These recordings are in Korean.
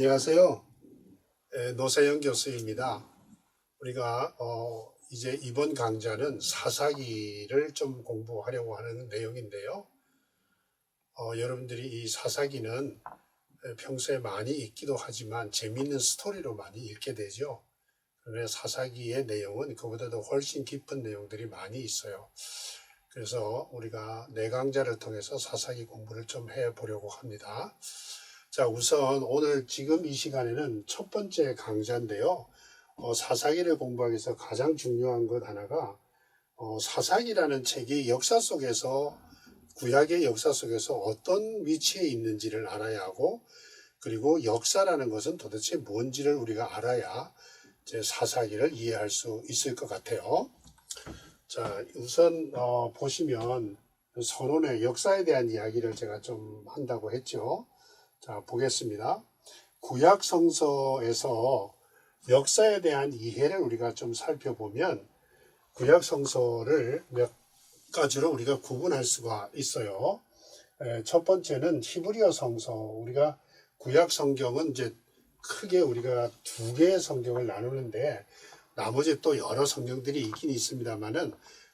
안녕하세요. 노세영 교수입니다. 우리가 이제 이번 강좌는 사사기를 좀 공부하려고 하는 내용인데요. 여러분들이 이 사사기는 평소에 많이 읽기도 하지만 재미있는 스토리로 많이 읽게 되죠. 그런데 사사기의 내용은 그보다도 훨씬 깊은 내용들이 많이 있어요. 그래서 우리가 내 강좌를 통해서 사사기 공부를 좀 해보려고 합니다. 자, 우선 오늘 지금 이 시간에는 첫 번째 강좌인데요. 사사기를 공부하기 위해서 가장 중요한 것 하나가 사사기라는 책이 역사 속에서 구약의 역사 속에서 어떤 위치에 있는지를 알아야 하고, 그리고 역사라는 것은 도대체 뭔지를 우리가 알아야 이제 사사기를 이해할 수 있을 것 같아요. 자, 우선 보시면 서론의 역사에 대한 이야기를 제가 좀 한다고 했죠. 자, 보겠습니다. 구약 성서에서 역사에 대한 이해를 우리가 좀 살펴보면 구약 성서를 몇 가지로 우리가 구분할 수가 있어요. 첫 번째는 히브리어 성서. 우리가 구약 성경은 이제 크게 우리가 두 개의 성경을 나누는데 나머지 또 여러 성경들이 있긴 있습니다만은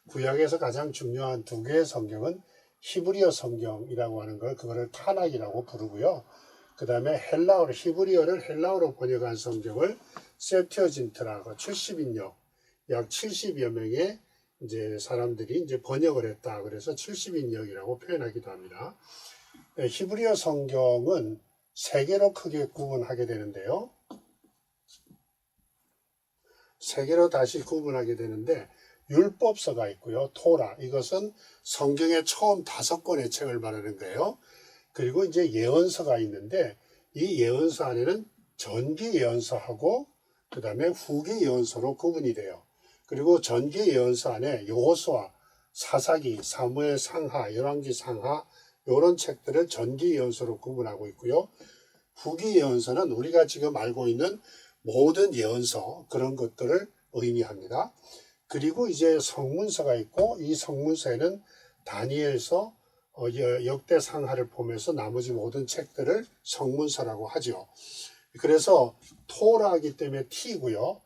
구약에서 가장 중요한 두 개의 성경은 히브리어 성경이라고 하는 걸 그거를 타낙이라고 부르고요. 그 다음에 헬라어로 히브리어를 헬라어로 번역한 성경을 셉튜어진트라고 70인역 약 70여 명의 이제 사람들이 이제 번역을 했다. 그래서 70인역이라고 표현하기도 합니다. 히브리어 성경은 세 개로 크게 구분하게 되는데요. 세 개로 다시 구분하게 되는데 율법서가 있고요. 토라, 이것은 성경의 처음 5권의 책을 말하는 거예요. 그리고 이제 예언서가 있는데 이 예언서 안에는 전기 예언서하고 그 다음에 후기 예언서로 구분이 돼요. 그리고 전기 예언서 안에 여호수아, 사사기, 사무엘 상하, 열왕기 상하 이런 책들을 전기 예언서로 구분하고 있고요. 후기 예언서는 우리가 지금 알고 있는 모든 예언서 그런 것들을 의미합니다. 그리고 이제 성문서가 있고 이 성문서에는 다니엘서, 역대상하를 보면서 나머지 모든 책들을 성문서라고 하죠. 그래서 토라이기 때문에 T고요.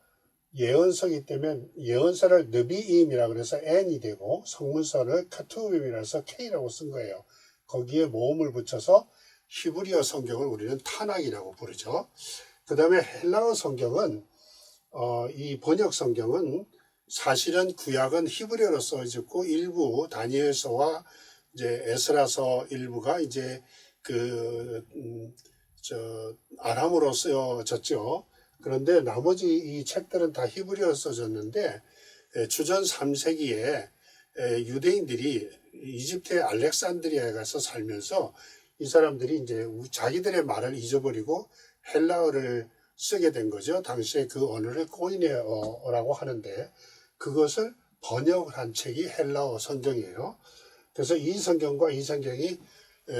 예언서이기 때문에 예언서를 느비임이라 그래서 N이 되고 성문서를 카투빔이라서 K라고 쓴 거예요. 거기에 모음을 붙여서 히브리어 성경을 우리는 타낙이라고 부르죠. 그 다음에 헬라어 성경은 이 번역 성경은 사실은 구약은 히브리어로 써졌고 일부 다니엘서와 이제 에스라서 일부가 이제 아람어로 쓰여졌죠. 그런데 나머지 이 책들은 다 히브리어로 써졌는데 주전 3세기에 유대인들이 이집트의 알렉산드리아에 가서 살면서 이 사람들이 이제 자기들의 말을 잊어버리고 헬라어를 쓰게 된 거죠. 당시에 그 언어를 코이네어라고 하는데 그것을 번역을 한 책이 헬라어 성경이에요. 그래서 이 성경과 이 성경이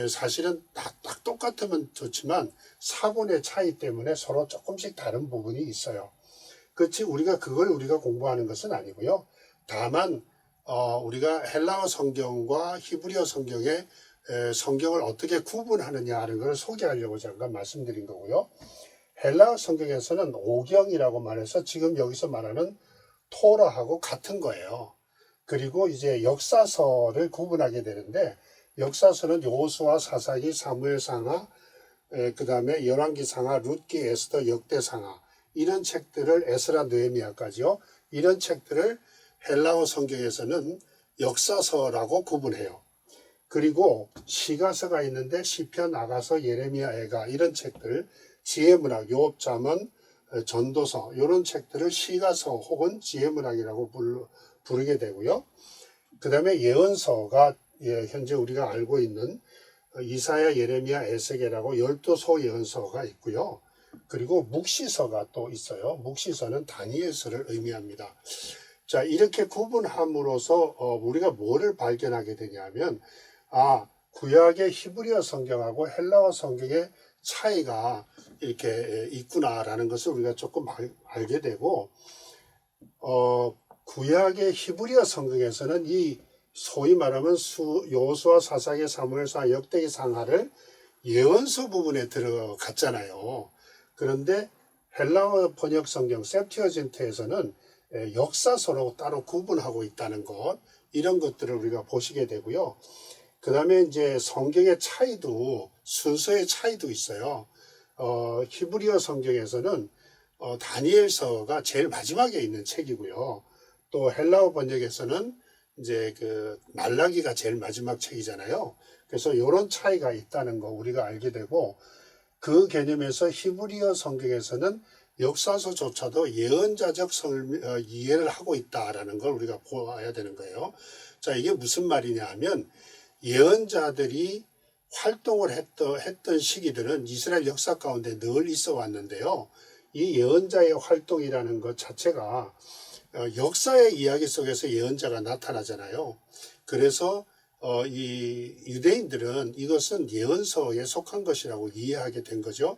사실은 딱 똑같으면 좋지만 사본의 차이 때문에 서로 조금씩 다른 부분이 있어요. 그렇지 그걸 우리가 공부하는 것은 아니고요. 다만 우리가 헬라어 성경과 히브리어 성경의 성경을 어떻게 구분하느냐 하는 걸 소개하려고 잠깐 말씀드린 거고요. 헬라어 성경에서는 오경이라고 말해서 지금 여기서 말하는 토라하고 같은 거예요. 그리고 이제 역사서를 구분하게 되는데 역사서는 여호수아, 사사기, 사무엘 상하, 그 다음에 열왕기 상하, 룻기, 에스더, 역대 상하 이런 책들을 에스라, 느헤미야까지요. 이런 책들을 헬라어 성경에서는 역사서라고 구분해요. 그리고 시가서가 있는데 시편, 아가서, 예레미야, 애가 이런 책들, 지혜문학, 욥, 잠언, 전도서 이런 책들을 시가서 혹은 지혜문학이라고 부르게 되고요. 그 다음에 예언서가 현재 우리가 알고 있는 이사야, 예레미야, 에스겔하고 12소 예언서가 있고요. 그리고 묵시서가 또 있어요. 묵시서는 다니엘서를 의미합니다. 자, 이렇게 구분함으로써 우리가 뭐를 발견하게 되냐면 구약의 히브리어 성경하고 헬라어 성경의 차이가 이렇게 있구나라는 것을 우리가 조금 알게 되고 구약의 히브리어 성경에서는 이 소위 말하면 여호수아, 사사기, 사무엘상, 역대기 상하를 예언서 부분에 들어갔잖아요. 그런데 헬라어 번역 성경 septuagint에서는 역사서로 따로 구분하고 있다는 것, 이런 것들을 우리가 보시게 되고요. 그 다음에 이제 성경의 차이도, 순서의 차이도 있어요. 히브리어 성경에서는 다니엘서가 제일 마지막에 있는 책이고요. 또 헬라어 번역에서는 이제 그 말라기가 제일 마지막 책이잖아요. 그래서 이런 차이가 있다는 거 우리가 알게 되고, 그 개념에서 히브리어 성경에서는 역사서조차도 예언자적 이해를 하고 있다라는 걸 우리가 보아야 되는 거예요. 자, 이게 무슨 말이냐 하면, 예언자들이 활동을 했던 시기들은 이스라엘 역사 가운데 늘 있어 왔는데요. 이 예언자의 활동이라는 것 자체가 역사의 이야기 속에서 예언자가 나타나잖아요. 그래서 이 유대인들은 이것은 예언서에 속한 것이라고 이해하게 된 거죠.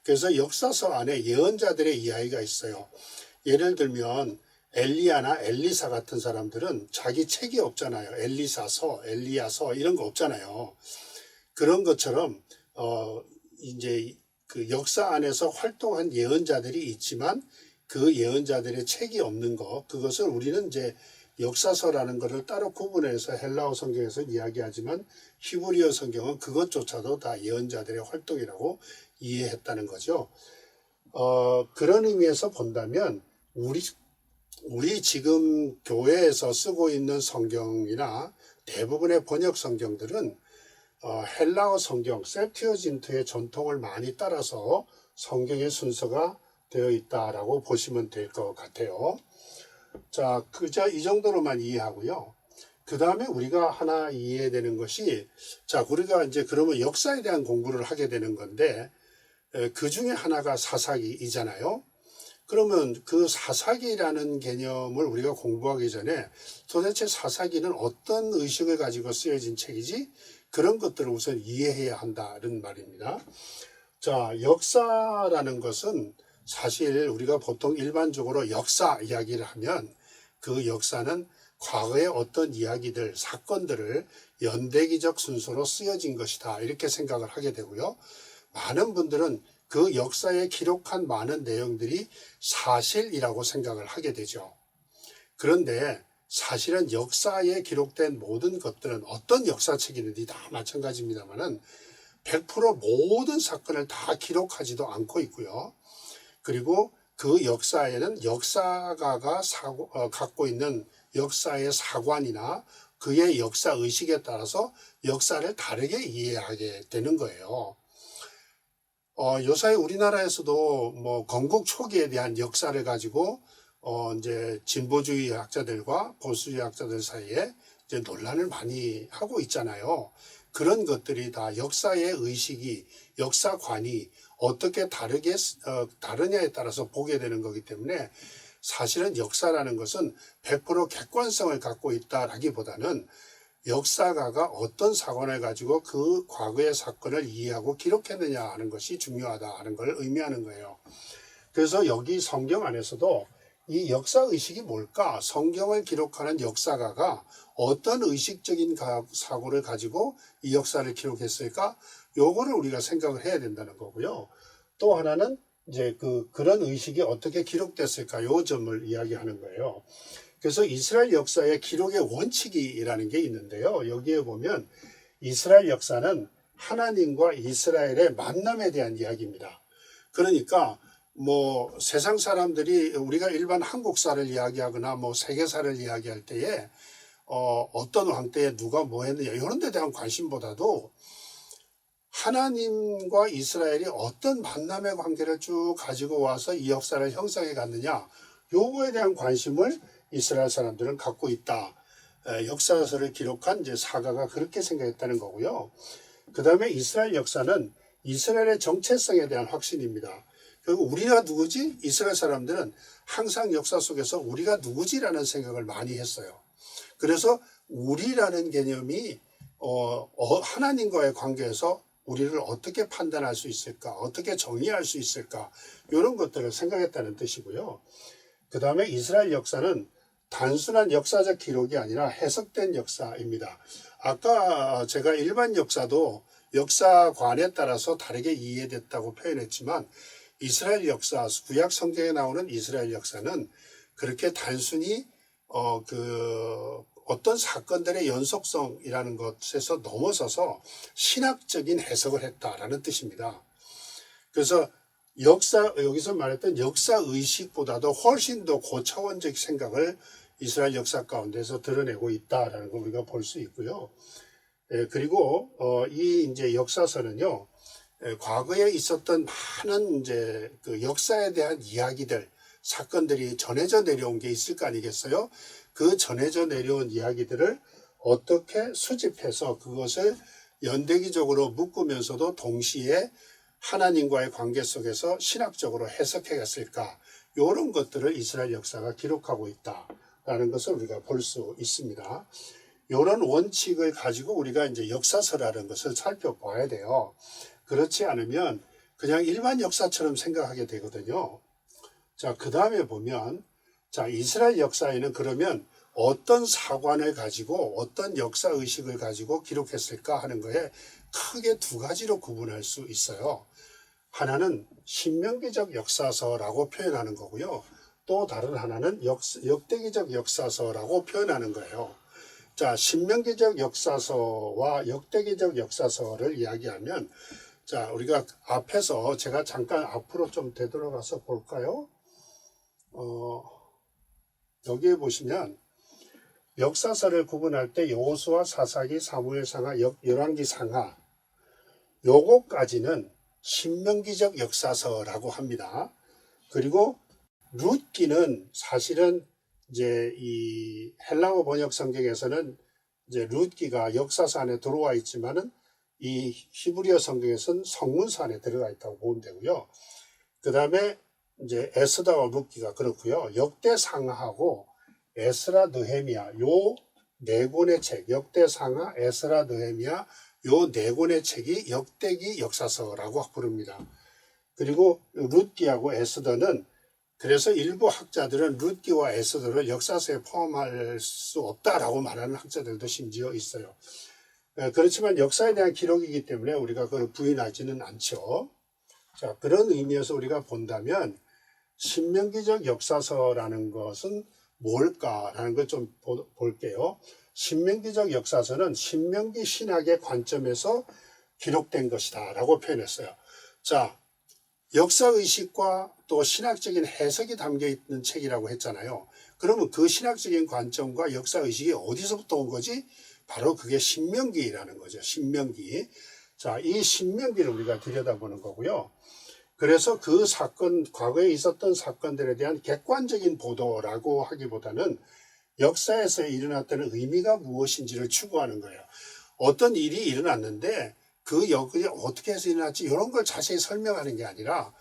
그래서 역사서 안에 예언자들의 이야기가 있어요. 예를 들면 엘리야나 엘리사 같은 사람들은 자기 책이 없잖아요. 엘리사서, 엘리야서 이런 거 없잖아요. 그런 것처럼 이제 그 역사 안에서 활동한 예언자들이 있지만 그 예언자들의 책이 없는 것, 그것을 우리는 이제 역사서라는 것을 따로 구분해서 헬라어 성경에서 이야기하지만 히브리어 성경은 그것조차도 다 예언자들의 활동이라고 이해했다는 거죠. 그런 의미에서 본다면 우리 지금 교회에서 쓰고 있는 성경이나 대부분의 번역 성경들은 헬라어 성경, septuagint의 전통을 많이 따라서 성경의 순서가 되어 있다라고 보시면 될 것 같아요. 자, 그저 이 정도로만 이해하고요. 그 다음에 우리가 하나 이해되는 것이, 자, 우리가 이제 그러면 역사에 대한 공부를 하게 되는 건데, 그 중에 하나가 사사기이잖아요. 그러면 그 사사기라는 개념을 우리가 공부하기 전에 도대체 사사기는 어떤 의식을 가지고 쓰여진 책이지? 그런 것들을 우선 이해해야 한다는 말입니다. 자, 역사라는 것은 사실 우리가 보통 일반적으로 역사 이야기를 하면 그 역사는 과거의 어떤 이야기들, 사건들을 연대기적 순서로 쓰여진 것이다, 이렇게 생각을 하게 되고요. 많은 분들은 그 역사에 기록한 많은 내용들이 사실이라고 생각을 하게 되죠. 그런데 사실은 역사에 기록된 모든 것들은 어떤 역사책이든지 다 마찬가지입니다만은 100% 모든 사건을 다 기록하지도 않고 있고요. 그리고 그 역사에는 역사가가 갖고 있는 역사의 사관이나 그의 역사 의식에 따라서 역사를 다르게 이해하게 되는 거예요. 요사이 우리나라에서도 뭐 건국 초기에 대한 역사를 가지고 이제 진보주의 학자들과 보수주의 학자들 사이에 이제 논란을 많이 하고 있잖아요. 그런 것들이 다 역사의 의식이, 역사관이 어떻게 다르냐에 따라서 보게 되는 거기 때문에 사실은 역사라는 것은 100% 객관성을 갖고 있다라기보다는 역사가가 어떤 사관을 가지고 그 과거의 사건을 이해하고 기록했느냐 하는 것이 중요하다 하는 걸 의미하는 거예요. 그래서 여기 성경 안에서도 이 역사의식이 뭘까? 성경을 기록하는 역사가가 어떤 의식적인 사고를 가지고 이 역사를 기록했을까? 요거를 우리가 생각을 해야 된다는 거고요. 또 하나는 이제 그런 의식이 어떻게 기록됐을까? 요 점을 이야기하는 거예요. 그래서 이스라엘 역사의 기록의 원칙이라는 게 있는데요. 여기에 보면 이스라엘 역사는 하나님과 이스라엘의 만남에 대한 이야기입니다. 그러니까 뭐 세상 사람들이 우리가 일반 한국사를 이야기하거나 뭐 세계사를 이야기할 때에 어떤 왕 때에 누가 뭐 했느냐 이런 데 대한 관심보다도 하나님과 이스라엘이 어떤 만남의 관계를 쭉 가지고 와서 이 역사를 형성해 갔느냐 요거에 대한 관심을 이스라엘 사람들은 갖고 있다. 역사서를 기록한 이제 사가가 그렇게 생각했다는 거고요. 그 다음에 이스라엘 역사는 이스라엘의 정체성에 대한 확신입니다. 그리고 우리가 누구지? 이스라엘 사람들은 항상 역사 속에서 우리가 누구지라는 생각을 많이 했어요. 그래서 우리라는 개념이 하나님과의 관계에서 우리를 어떻게 판단할 수 있을까? 어떻게 정의할 수 있을까? 이런 것들을 생각했다는 뜻이고요. 그 다음에 이스라엘 역사는 단순한 역사적 기록이 아니라 해석된 역사입니다. 아까 제가 일반 역사도 역사관에 따라서 다르게 이해됐다고 표현했지만 이스라엘 역사, 구약 성경에 나오는 이스라엘 역사는 그렇게 단순히 어떤 사건들의 연속성이라는 것에서 넘어서서 신학적인 해석을 했다라는 뜻입니다. 그래서 여기서 말했던 역사 의식보다도 훨씬 더 고차원적 생각을 이스라엘 역사 가운데서 드러내고 있다라는 걸 우리가 볼 수 있고요. 그리고 이 이제 역사서는요, 과거에 있었던 많은 이제 그 역사에 대한 이야기들, 사건들이 전해져 내려온 게 있을 거 아니겠어요? 그 전해져 내려온 이야기들을 어떻게 수집해서 그것을 연대기적으로 묶으면서도 동시에 하나님과의 관계 속에서 신학적으로 해석해갔을까? 이런 것들을 이스라엘 역사가 기록하고 있다라는 것을 우리가 볼 수 있습니다. 이런 원칙을 가지고 우리가 이제 역사서라는 것을 살펴봐야 돼요. 그렇지 않으면 그냥 일반 역사처럼 생각하게 되거든요. 자, 그 다음에 보면, 자, 이스라엘 역사에는 그러면 어떤 사관을 가지고 어떤 역사 의식을 가지고 기록했을까 하는 거에 크게 두 가지로 구분할 수 있어요. 하나는 신명기적 역사서라고 표현하는 거고요. 또 다른 하나는 역대기적 역사서라고 표현하는 거예요. 자, 신명기적 역사서와 역대기적 역사서를 이야기하면, 자, 우리가 앞에서 제가 잠깐 앞으로 좀 되돌아가서 볼까요? 여기에 보시면 역사서를 구분할 때 여호수아, 사사기, 사무엘상하, 열왕기상하 요거까지는 신명기적 역사서라고 합니다. 그리고 룻기는 사실은 이제 이 헬라어 번역 성경에서는 이제 룻기가 역사서 안에 들어와 있지만은 이 히브리어 성경에서는 성문서 안에 들어가 있다고 보면 되고요. 그 다음에 이제 에스더와 룻기가 그렇고요. 역대상하하고 에스라 느헤미야 요 네 권의 책, 역대상하, 에스라 느헤미야 요 네 권의 책이 역대기 역사서라고 부릅니다. 그리고 룻기하고 에스더는 그래서 일부 학자들은 룻기와 에스더를 역사서에 포함할 수 없다라고 말하는 학자들도 심지어 있어요. 그렇지만 역사에 대한 기록이기 때문에 우리가 그걸 부인하지는 않죠. 자, 그런 의미에서 우리가 본다면 신명기적 역사서라는 것은 뭘까라는 걸 좀 볼게요. 신명기적 역사서는 신명기 신학의 관점에서 기록된 것이다 라고 표현했어요. 자, 역사의식과 또 신학적인 해석이 담겨 있는 책이라고 했잖아요. 그러면 그 신학적인 관점과 역사의식이 어디서부터 온 거지? 바로 그게 신명기라는 거죠. 신명기. 자, 이 신명기를 우리가 들여다보는 거고요. 그래서 그 사건, 과거에 있었던 사건들에 대한 객관적인 보도라고 하기보다는 역사에서 일어났다는 의미가 무엇인지를 추구하는 거예요. 어떤 일이 일어났는데 그 역이 어떻게 해서 일어났지 이런 걸 자세히 설명하는 게 아니라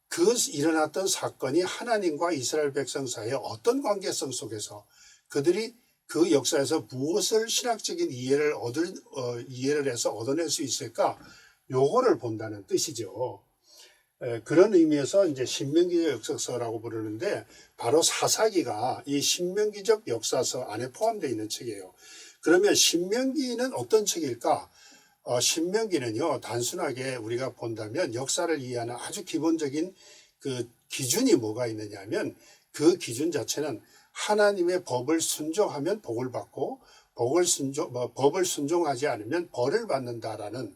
그 일어났던 사건이 하나님과 이스라엘 백성 사이의 어떤 관계성 속에서 그들이 그 역사에서 무엇을 신학적인 이해를 해서 얻어낼 수 있을까 요거를 본다는 뜻이죠. 그런 의미에서 이제 신명기적 역사서라고 부르는데 바로 사사기가 이 신명기적 역사서 안에 포함되어 있는 책이에요. 그러면 신명기는 어떤 책일까? 신명기는요, 단순하게 우리가 본다면 역사를 이해하는 아주 기본적인 그 기준이 뭐가 있느냐 하면 그 기준 자체는 하나님의 법을 순종하면 복을 받고 법을 순종하지 않으면 벌을 받는다라는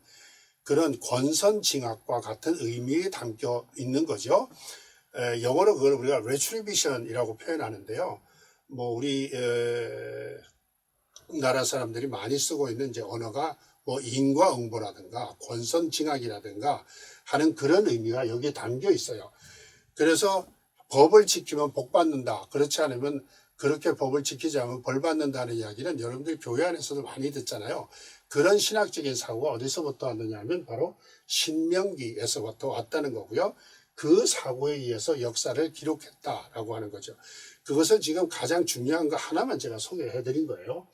그런 권선징악과 같은 의미에 담겨 있는 거죠. 영어로 그걸 우리가 retribution이라고 표현하는데요. 뭐 우리 나라 사람들이 많이 쓰고 있는 이제 언어가 뭐 인과응보라든가 권선징악이라든가 하는 그런 의미가 여기에 담겨 있어요. 그래서 법을 지키면 복 받는다. 그렇지 않으면 그렇게 법을 지키지 않으면 벌 받는다는 이야기는 여러분들 교회 안에서도 많이 듣잖아요. 그런 신학적인 사고가 어디서부터 왔느냐 하면 바로 신명기에서부터 왔다는 거고요. 그 사고에 의해서 역사를 기록했다라고 하는 거죠. 그것은 지금 가장 중요한 거 하나만 제가 소개해 드린 거예요.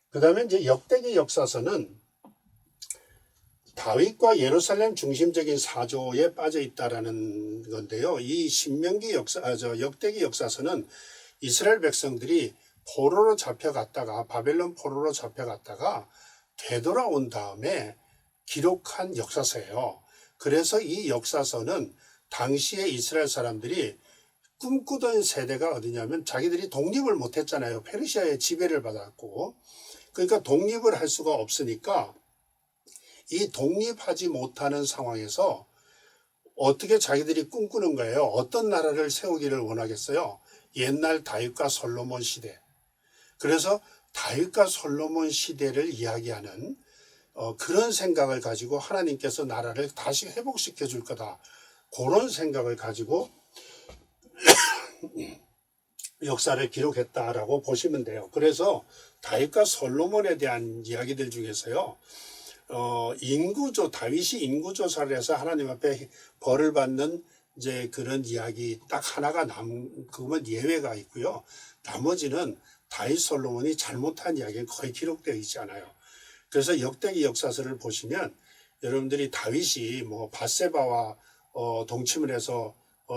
그 다음에 이제 역대기 역사서는 다윗과 예루살렘 중심적인 사조에 빠져 있다라는 건데요. 이 역대기 역사서는 이스라엘 백성들이 포로로 잡혀갔다가 바벨론 포로로 잡혀갔다가 되돌아온 다음에 기록한 역사서예요. 그래서 이 역사서는 당시에 이스라엘 사람들이 꿈꾸던 세대가 어디냐면 자기들이 독립을 못했잖아요. 페르시아의 지배를 받았고. 그러니까 독립을 할 수가 없으니까 이 독립하지 못하는 상황에서 어떻게 자기들이 꿈꾸는 거예요. 어떤 나라를 세우기를 원하겠어요. 옛날 다윗과 솔로몬 시대. 그래서 다윗과 솔로몬 시대를 이야기하는 그런 생각을 가지고 하나님께서 나라를 다시 회복시켜 줄 거다. 그런 생각을 가지고 역사를 기록했다라고 보시면 돼요. 그래서 다윗과 솔로몬에 대한 이야기들 중에서요. 다윗이 인구조사를 해서 하나님 앞에 벌을 받는 이제 그런 이야기 딱 하나가 그건 예외가 있고요. 나머지는 다윗 솔로몬이 잘못한 이야기는 거의 기록되어 있지 않아요. 그래서 역대기 역사서를 보시면 여러분들이 다윗이 뭐 밧세바와 동침을 해서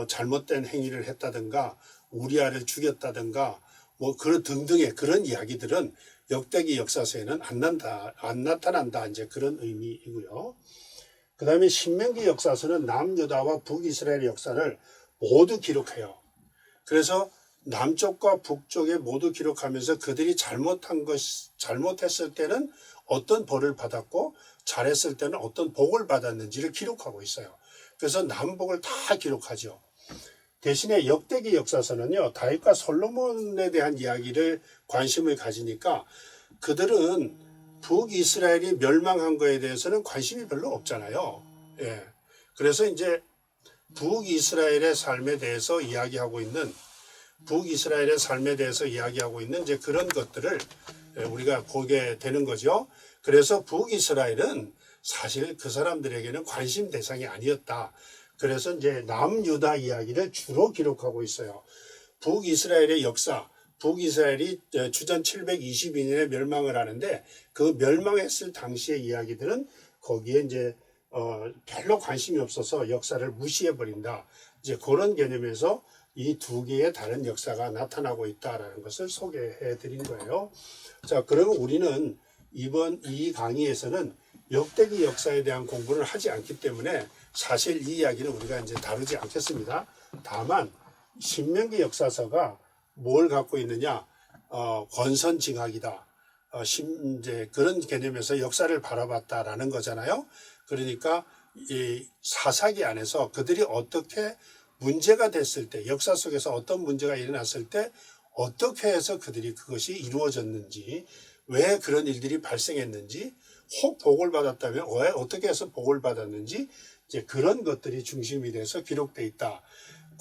잘못된 행위를 했다든가 우리아를 죽였다든가 뭐 그런 등등의 그런 이야기들은 역대기 역사서에는 안 나타난다. 이제 그런 의미이고요. 그 다음에 신명기 역사서는 남유다와 북이스라엘의 역사를 모두 기록해요. 그래서 남쪽과 북쪽에 모두 기록하면서 그들이 잘못했을 때는 어떤 벌을 받았고 잘했을 때는 어떤 복을 받았는지를 기록하고 있어요. 그래서 남북을 다 기록하죠. 대신에 역대기 역사서는요, 다윗과 솔로몬에 대한 이야기를 관심을 가지니까 그들은 북이스라엘이 멸망한 거에 대해서는 관심이 별로 없잖아요. 예. 그래서 이제 북이스라엘의 삶에 대해서 이야기하고 있는 이제 그런 것들을 우리가 보게 되는 거죠. 그래서 북이스라엘은 사실 그 사람들에게는 관심 대상이 아니었다. 그래서 이제 남유다 이야기를 주로 기록하고 있어요. 북이스라엘의 역사, 북이스라엘이 주전 722년에 멸망을 하는데 그 멸망했을 당시의 이야기들은 거기에 이제 별로 관심이 없어서 역사를 무시해 버린다. 이제 그런 개념에서 이 두 개의 다른 역사가 나타나고 있다라는 것을 소개해 드린 거예요. 자, 그러면 우리는 이번 이 강의에서는 역대기 역사에 대한 공부를 하지 않기 때문에 사실 이 이야기는 우리가 이제 다루지 않겠습니다. 다만 신명기 역사서가 뭘 갖고 있느냐, 권선징악이다. 이제 그런 개념에서 역사를 바라봤다라는 거잖아요. 그러니까 이 사사기 안에서 그들이 어떻게 문제가 됐을 때, 역사 속에서 어떤 문제가 일어났을 때 어떻게 해서 그들이 그것이 이루어졌는지, 왜 그런 일들이 발생했는지, 혹 복을 받았다면 왜 어떻게 해서 복을 받았는지, 이제 그런 것들이 중심이 돼서 기록되어 있다.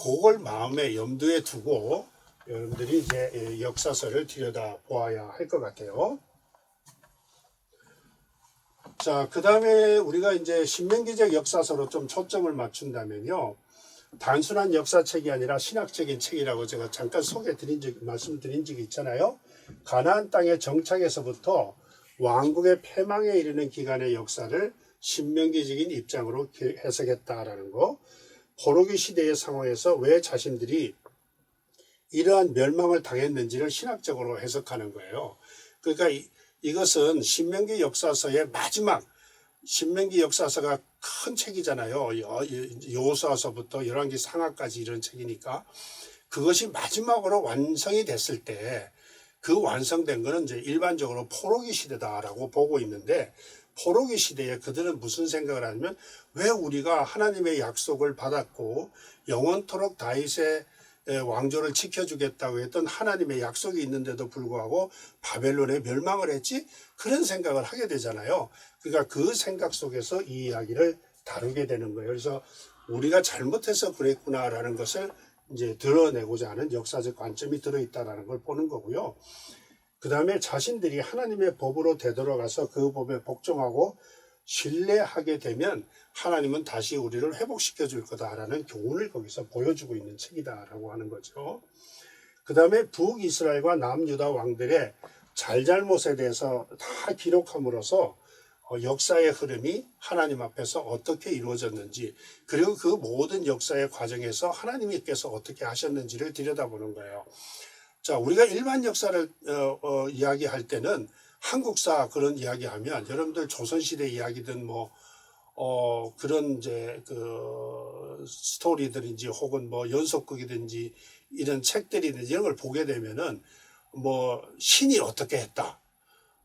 그걸 마음에 염두에 두고 여러분들이 이제 역사서를 들여다 보아야 할 것 같아요. 자, 그 다음에 우리가 이제 신명기적 역사서로 좀 초점을 맞춘다면요. 단순한 역사책이 아니라 신학적인 책이라고 제가 잠깐 말씀드린 적이 있잖아요. 가나안 땅의 정착에서부터 왕국의 패망에 이르는 기간의 역사를 신명기적인 입장으로 해석했다라는 거. 포로기 시대의 상황에서 왜 자신들이 이러한 멸망을 당했는지를 신학적으로 해석하는 거예요. 그러니까 이것은 신명기 역사서의 마지막, 신명기 역사서가 큰 책이잖아요. 여호수아서부터 열왕기 상하까지 이런 책이니까 그것이 마지막으로 완성이 됐을 때 그 완성된 거는 이제 일반적으로 포로기 시대다라고 보고 있는데, 포로기 시대에 그들은 무슨 생각을 하냐면 왜 우리가 하나님의 약속을 받았고 영원토록 다윗의 왕조를 지켜주겠다고 했던 하나님의 약속이 있는데도 불구하고 바벨론에 멸망을 했지? 그런 생각을 하게 되잖아요. 그러니까 그 생각 속에서 이 이야기를 다루게 되는 거예요. 그래서 우리가 잘못해서 그랬구나라는 것을 이제 드러내고자 하는 역사적 관점이 들어있다는 걸 보는 거고요. 그 다음에 자신들이 하나님의 법으로 되돌아가서 그 법에 복종하고 신뢰하게 되면 하나님은 다시 우리를 회복시켜 줄 거다라는 교훈을 거기서 보여주고 있는 책이다라고 하는 거죠. 그 다음에 북이스라엘과 남유다 왕들의 잘잘못에 대해서 다 기록함으로써 역사의 흐름이 하나님 앞에서 어떻게 이루어졌는지, 그리고 그 모든 역사의 과정에서 하나님께서 어떻게 하셨는지를 들여다보는 거예요. 자, 우리가 일반 역사를 이야기할 때는 한국사 그런 이야기하면 여러분들 조선시대 이야기든 뭐 그런 이제 그 스토리들인지 혹은 뭐 연속극이든지 이런 책들이든지 이런 걸 보게 되면은 뭐 신이 어떻게 했다.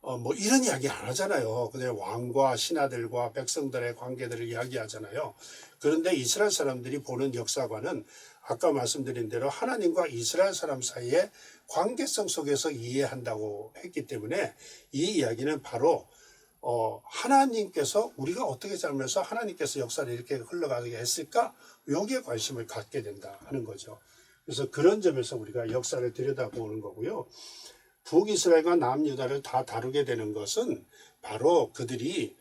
뭐 이런 이야기 안 하잖아요. 그냥 왕과 신하들과 백성들의 관계들을 이야기하잖아요. 그런데 이스라엘 사람들이 보는 역사관은 아까 말씀드린 대로 하나님과 이스라엘 사람 사이의 관계성 속에서 이해한다고 했기 때문에 이 이야기는 바로 하나님께서 우리가 어떻게 살면서 하나님께서 역사를 이렇게 흘러가게 했을까? 여기에 관심을 갖게 된다 하는 거죠. 그래서 그런 점에서 우리가 역사를 들여다보는 거고요. 북이스라엘과 남유다를 다 다루게 되는 것은 바로 그들이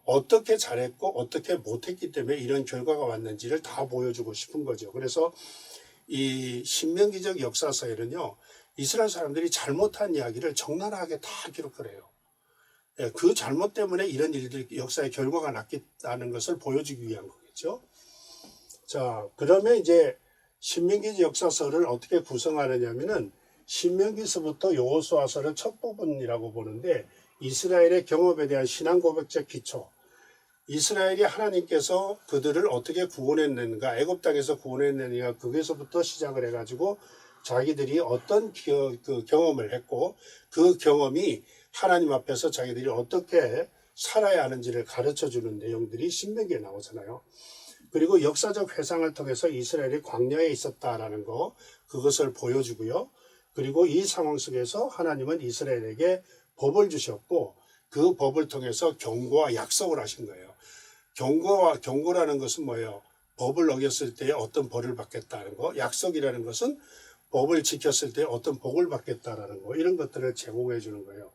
어떻게 잘했고 어떻게 못했기 때문에 이런 결과가 왔는지를 다 보여주고 싶은 거죠. 그래서 이 신명기적 역사서에는요, 이스라엘 사람들이 잘못한 이야기를 적나라하게 다 기록을 해요. 그 잘못 때문에 이런 일들이 역사의 결과가 났다는 것을 보여주기 위한 거겠죠. 자, 그러면 이제 신명기 역사서를 어떻게 구성하느냐면은 신명기서부터 여호수아서를 첫 부분이라고 보는데 이스라엘의 경험에 대한 신앙 고백적 기초, 이스라엘이 하나님께서 그들을 어떻게 구원했는가, 애굽 땅에서 구원했느냐, 거기서부터 시작을 해가지고 자기들이 어떤 그 경험을 했고 그 경험이 하나님 앞에서 자기들이 어떻게 살아야 하는지를 가르쳐주는 내용들이 신명기에 나오잖아요. 그리고 역사적 회상을 통해서 이스라엘이 광야에 있었다라는 거, 그것을 보여주고요. 그리고 이 상황 속에서 하나님은 이스라엘에게 법을 주셨고 그 법을 통해서 경고와 약속을 하신 거예요. 경고라는 것은 뭐예요? 법을 어겼을 때 어떤 벌을 받겠다는 거, 약속이라는 것은 법을 지켰을 때 어떤 복을 받겠다라는 거, 이런 것들을 제공해 주는 거예요.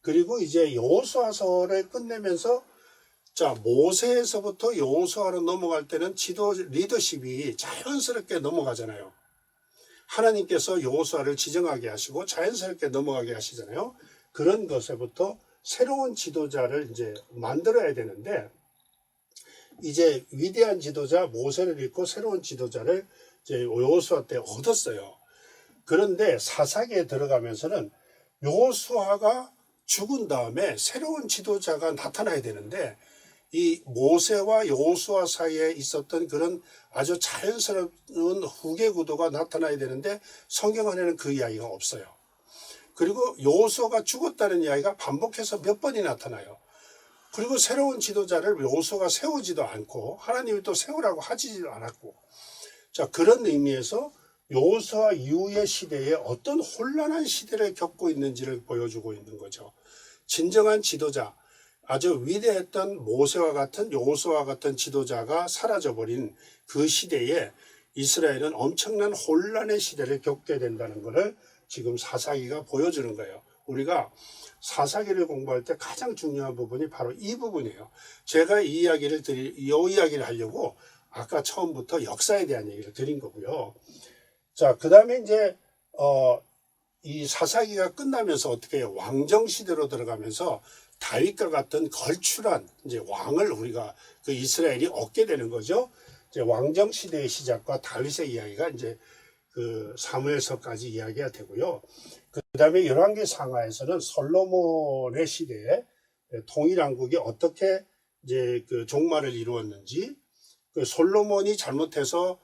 그리고 이제 여호수아서를 끝내면서 자, 모세에서부터 여호수아로 넘어갈 때는 리더십이 자연스럽게 넘어가잖아요. 하나님께서 여호수아를 지정하게 하시고 자연스럽게 넘어가게 하시잖아요. 그런 것에부터 새로운 지도자를 이제 만들어야 되는데 이제 위대한 지도자 모세를 잃고 새로운 지도자를 이제 여호수아 때 얻었어요. 그런데 사사기에 들어가면서는 여호수아가 죽은 다음에 새로운 지도자가 나타나야 되는데 이 모세와 여호수아 사이에 있었던 그런 아주 자연스러운 후계 구도가 나타나야 되는데 성경 안에는 그 이야기가 없어요. 그리고 여호수아가 죽었다는 이야기가 반복해서 몇 번이 나타나요. 그리고 새로운 지도자를 여호수아가 세우지도 않고 하나님이 또 세우라고 하지도 않았고, 자, 그런 의미에서 여호수아 이후의 시대에 어떤 혼란한 시대를 겪고 있는지를 보여주고 있는 거죠. 진정한 지도자, 아주 위대했던 모세와 같은 여호수아와 같은 지도자가 사라져버린 그 시대에 이스라엘은 엄청난 혼란의 시대를 겪게 된다는 것을 지금 사사기가 보여주는 거예요. 우리가 사사기를 공부할 때 가장 중요한 부분이 바로 이 부분이에요. 제가 이 이야기를 하려고 아까 처음부터 역사에 대한 얘기를 드린 거고요. 자, 그 다음에 이제 이 사사기가 끝나면서 어떻게 해요? 왕정 시대로 들어가면서 다윗과 같은 걸출한 이제 왕을 우리가 그 이스라엘이 얻게 되는 거죠. 이제 왕정 시대의 시작과 다윗의 이야기가 이제 그 사무엘서까지 이야기가 되고요. 그 다음에 열왕기 상하에서는 솔로몬의 시대에 통일왕국이 어떻게 이제 그 종말을 이루었는지, 그 솔로몬이 잘못해서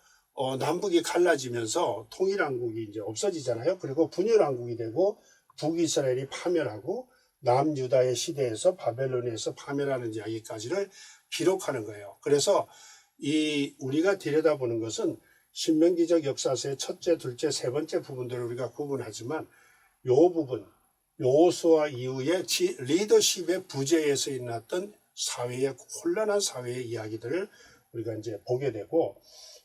남북이 갈라지면서 통일왕국이 이제 없어지잖아요. 그리고 분열왕국이 되고 북이스라엘이 파멸하고 남유다의 시대에서 바벨론에서 파멸하는 이야기까지를 기록하는 거예요. 그래서 우리가 들여다보는 것은 신명기적 역사서의 첫째, 둘째, 세 번째 부분들을 우리가 구분하지만 요 부분, 여호수아 이후의 리더십의 부재에서 일어났던 사회의 혼란한 사회의 이야기들을 우리가 이제 보게 되고,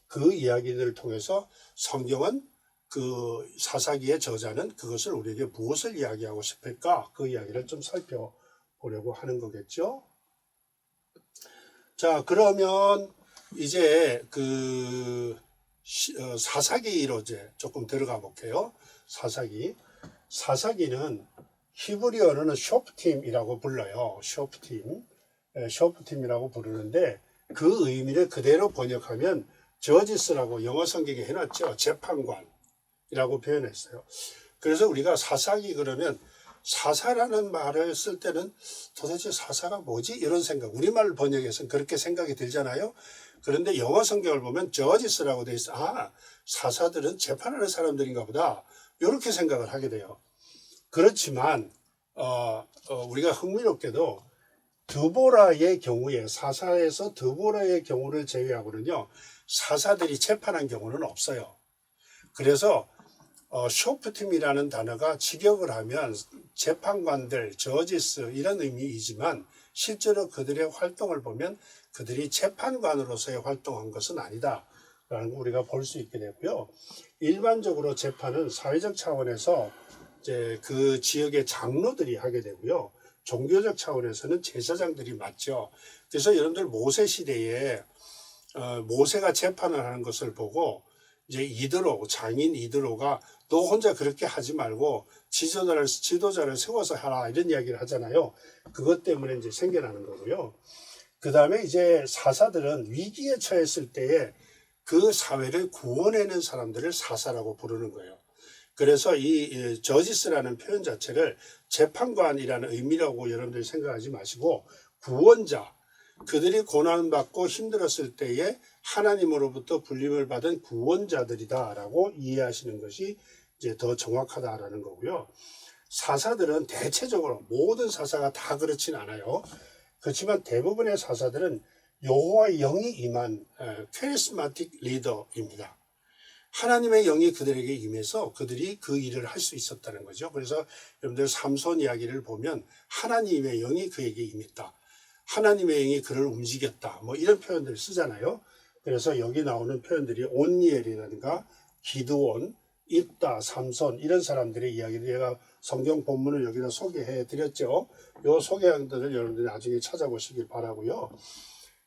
그 이야기들을 통해서 성경은 그 사사기의 저자는 그것을 우리에게 무엇을 이야기하고 싶을까? 그 이야기를 좀 살펴보려고 하는 거겠죠. 자, 그러면 이제 그 사사기로 이제 조금 들어가 볼게요. 사사기는 히브리어로는 쇼프팀이라고 불러요. 쇼프팀이라고 부르는데 그 의미를 그대로 번역하면 저지스라고 영어 성경에 해놨죠. 재판관이라고 표현했어요. 그래서 우리가 사사기 그러면 사사라는 말을 쓸 때는 도대체 사사가 뭐지? 이런 생각, 우리말 번역에서는 그렇게 생각이 들잖아요. 그런데 영어 성경을 보면 저지스라고 돼 있어. 아, 사사들은 재판하는 사람들인가 보다. 이렇게 생각을 하게 돼요. 그렇지만 우리가 흥미롭게도 드보라의 경우에, 사사에서 드보라의 경우를 제외하고는요, 사사들이 재판한 경우는 없어요. 그래서 쇼프팀이라는 단어가 직역을 하면 재판관들, 저지스 이런 의미이지만 실제로 그들의 활동을 보면 그들이 재판관으로서의 활동한 것은 아니다 라는 거 우리가 볼 수 있게 되고요. 일반적으로 재판은 사회적 차원에서 이제 그 지역의 장로들이 하게 되고요. 종교적 차원에서는 제사장들이 맡죠. 그래서 여러분들 모세 시대에 모세가 재판을 하는 것을 보고 이제 이드로, 장인 이드로가 너 혼자 그렇게 하지 말고 지도자를 세워서 하라 이런 이야기를 하잖아요. 그것 때문에 이제 생겨나는 거고요. 그 다음에 이제 사사들은 위기에 처했을 때에 그 사회를 구원해낸 사람들을 사사라고 부르는 거예요. 그래서 이 저지스라는 표현 자체를 재판관이라는 의미라고 여러분들이 생각하지 마시고 구원자, 그들이 고난받고 힘들었을 때에 하나님으로부터 불림을 받은 구원자들이다라고 이해하시는 것이 이제 더 정확하다라는 거고요. 사사들은 대체적으로 모든 사사가 다 그렇진 않아요. 그렇지만 대부분의 사사들은 여호와의 영이 임한 카리스마틱 리더입니다. 하나님의 영이 그들에게 임해서 그들이 그 일을 할 수 있었다는 거죠. 그래서 여러분들 삼손 이야기를 보면 하나님의 영이 그에게 임했다. 하나님의 영이 그를 움직였다. 뭐 이런 표현들을 쓰잖아요. 그래서 여기 나오는 표현들이 온니엘이라든가 기드온, 입다, 삼손 이런 사람들의 이야기를 제가 성경 본문을 여기다 소개해 드렸죠. 이 소개한들을 여러분들이 나중에 찾아보시길 바라고요.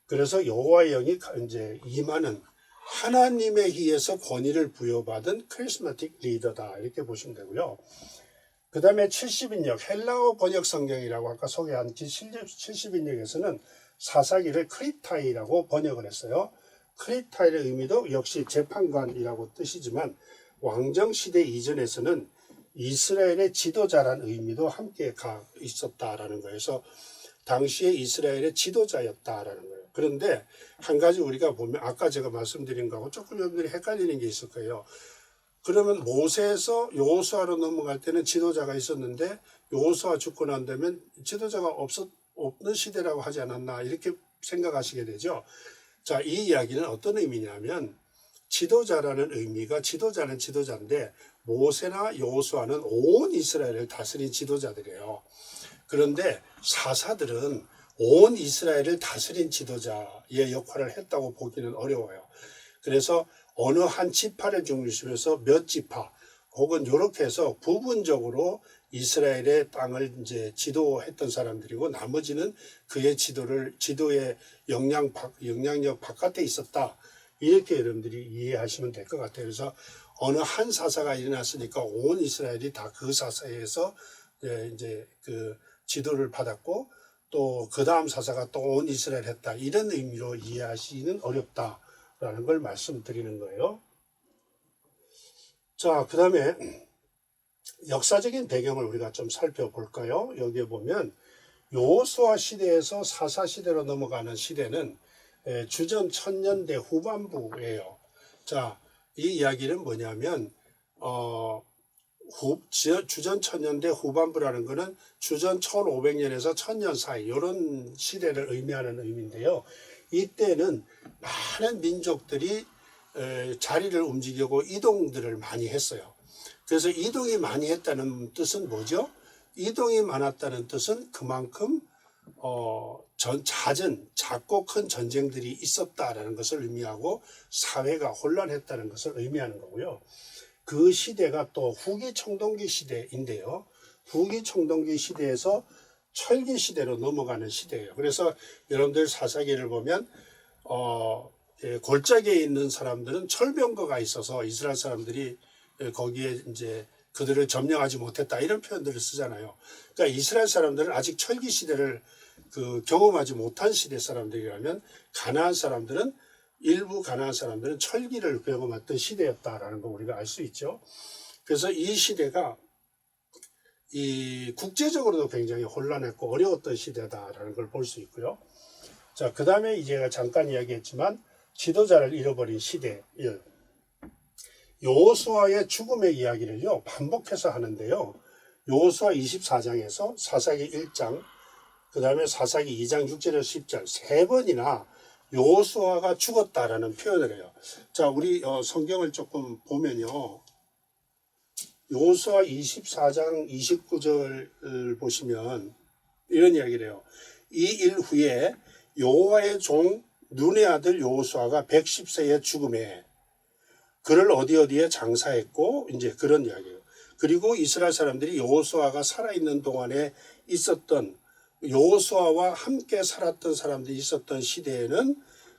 그래서 여호와의 영이 이제 임하는 하나님에 의해서 권위를 부여받은 카리스마틱 리더다 이렇게 보시면 되고요. 그 다음에 70인역 헬라어 번역 성경이라고 아까 소개한 70인역에서는 사사기를 크리타이라고 번역을 했어요. 크리타이의 의미도 역시 재판관이라고 뜻이지만 왕정시대 이전에서는 이스라엘의 지도자라는 의미도 함께 있었다라는 거예요. 그래서 당시에 이스라엘의 지도자였다라는 거예요. 그런데 한 가지 우리가 보면 아까 제가 말씀드린 거하고 조금 여러분들이 헷갈리는 게 있을 거예요. 그러면 모세에서 여호수아로 넘어갈 때는 지도자가 있었는데 여호수아 죽고 난 다음에 지도자가 없는 시대라고 하지 않았나 이렇게 생각하시게 되죠. 자, 이 이야기는 어떤 의미냐면 지도자라는 의미가 지도자는 지도자인데 모세나 여호수아는 온 이스라엘을 다스린 지도자들이에요. 그런데 사사들은 온 이스라엘을 다스린 지도자의 역할을 했다고 보기는 어려워요. 그래서 어느 한 지파를 중심으로 몇 지파 혹은 이렇게 해서 부분적으로 이스라엘의 땅을 이제 지도했던 사람들이고 나머지는 그의 지도의 영향력 바깥에 있었다. 이렇게 여러분들이 이해하시면 될 것 같아요. 그래서 어느 한 사사가 일어났으니까 온 이스라엘이 다 그 사사에 의해서 이제 그 지도를 받았고 또 그 다음 사사가 또 온 이스라엘 했다. 이런 의미로 이해하시는 어렵다라는 걸 말씀드리는 거예요. 자, 그 다음에 역사적인 배경을 우리가 좀 살펴볼까요? 여기에 보면 여호수아 시대에서 사사 시대로 넘어가는 시대는 주전 1000년대 후반부예요. 자, 이 이야기는 뭐냐면 주전 1000년대 후반부라는 것은 주전 1500년에서 1000년 사이 이런 시대를 의미하는 의미인데요. 이때는 많은 민족들이 자리를 움직이고 이동들을 많이 했어요. 그래서 이동이 많이 했다는 뜻은 뭐죠? 이동이 많았다는 뜻은 그만큼 작고 큰 전쟁들이 있었다라는 것을 의미하고 사회가 혼란했다는 것을 의미하는 거고요. 그 시대가 또 후기 청동기 시대인데요. 후기 청동기 시대에서 철기 시대로 넘어가는 시대예요. 그래서 여러분들 사사기를 보면 골짜기에 있는 사람들은 철병거가 있어서 이스라엘 사람들이 거기에 이제 그들을 점령하지 못했다 이런 표현들을 쓰잖아요. 그러니까 이스라엘 사람들은 아직 철기 시대를 경험하지 못한 시대 사람들이라면 일부 가나안 사람들은 철기를 경험했던 시대였다라는 거 우리가 알 수 있죠. 그래서 이 시대가 이 국제적으로도 굉장히 혼란했고 어려웠던 시대다라는 걸 볼 수 있고요. 자, 그 다음에 이제 잠깐 이야기했지만 지도자를 잃어버린 시대. 여호수아의 죽음의 이야기를요 반복해서 하는데요. 여호수아 24장에서 사사기 1장, 그 다음에 사사기 2장 6절에서 10절 세 번이나 여호수아가 죽었다라는 표현을 해요. 자, 우리 성경을 조금 보면요. 여호수아 24장 29절을 보시면 이런 이야기를 해요. 이 일 후에 여호와의 종 눈의 아들 여호수아가 110세에 죽음에 그를 어디에 장사했고 이제 그런 이야기예요. 그리고 이스라엘 사람들이 여호수아가 살아있는 동안에 있었던 여호수아와 함께 살았던 사람들이 있었던 시대에는